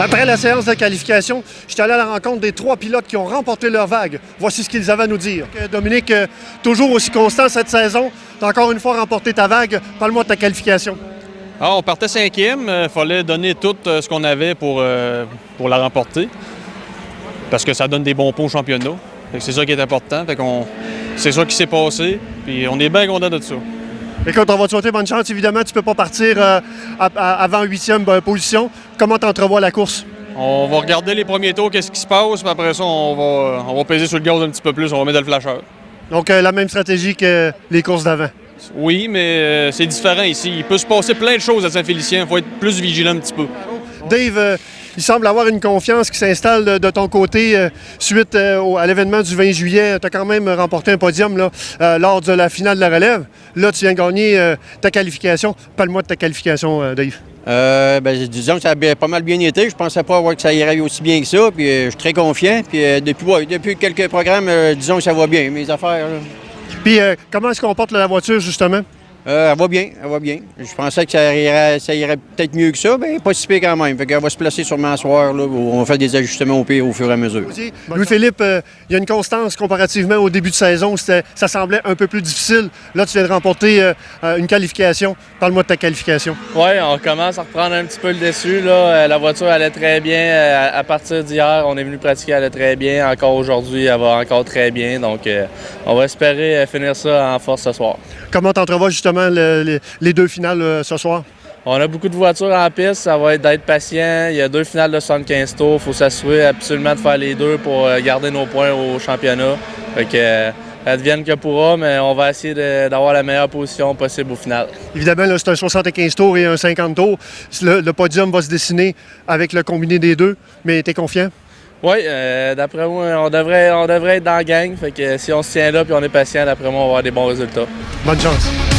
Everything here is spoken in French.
Après la séance de qualification, j'étais allé à la rencontre des 3 pilotes qui ont remporté leur vague. Voici ce qu'ils avaient à nous dire. Dominique, toujours aussi constant cette saison, tu as encore une fois remporté ta vague. Parle-moi de ta qualification. Ah, on partait 5e. Il fallait donner tout ce qu'on avait pour la remporter. Parce que ça donne des bons points au championnat. C'est ça qui est important. C'est ça qui s'est passé. Puis on est bien content de ça. Écoute, on va te souhaiter bonne chance. Évidemment, tu ne peux pas partir avant 8e position. Comment tu entrevois la course? On va regarder les premiers tours, qu'est-ce qui se passe, puis après ça, on va peser sur le gaz un petit peu plus, on va mettre le flasheur. Donc, la même stratégie que les courses d'avant? Oui, mais c'est différent ici. Il peut se passer plein de choses à Saint-Félicien. Il faut être plus vigilant un petit peu. Dave, il semble avoir une confiance qui s'installe de ton côté suite à l'événement du 20 juillet. Tu as quand même remporté un podium là, lors de la finale de la relève. Là, tu viens de gagner ta qualification. Parle-moi de ta qualification, Dave. Disons que ça a pas mal bien été. Je pensais pas que ça irait aussi bien que ça. Puis je suis très confiant. Puis depuis quelques programmes, disons que ça va bien, mes affaires. Là. Puis comment est-ce qu'on porte la voiture, justement? Elle va bien, elle va bien. Je pensais que ça irait peut-être mieux que ça, mais pas si pire quand même. Fait qu'elle va se placer sûrement à soir, là, où on va faire des ajustements au pire au fur et à mesure. Louis-Philippe, il y a une constance comparativement au début de saison. Ça semblait un peu plus difficile. Là, tu viens de remporter une qualification. Parle-moi de ta qualification. Oui, on commence à reprendre un petit peu le dessus. Là. La voiture allait très bien. À partir d'hier, on est venu pratiquer, elle allait très bien. Encore aujourd'hui, elle va encore très bien. Donc, on va espérer finir ça en force ce soir. Comment t'entrevois justement les 2 finales ce soir? On a beaucoup de voitures en piste, ça va être d'être patient. Il y a 2 finales de 75 tours. Il faut s'assurer absolument de faire les 2 pour garder nos points au championnat. Fait que, advienne que pourra, mais on va essayer d'avoir la meilleure position possible au final. Évidemment, là, c'est un 75 tours et un 50 tours. Le podium va se dessiner avec le combiné des 2, mais tu es confiant? Oui, d'après moi, on devrait être dans la gang. Fait que si on se tient là et on est patient, d'après moi, on va avoir des bons résultats. Bonne chance.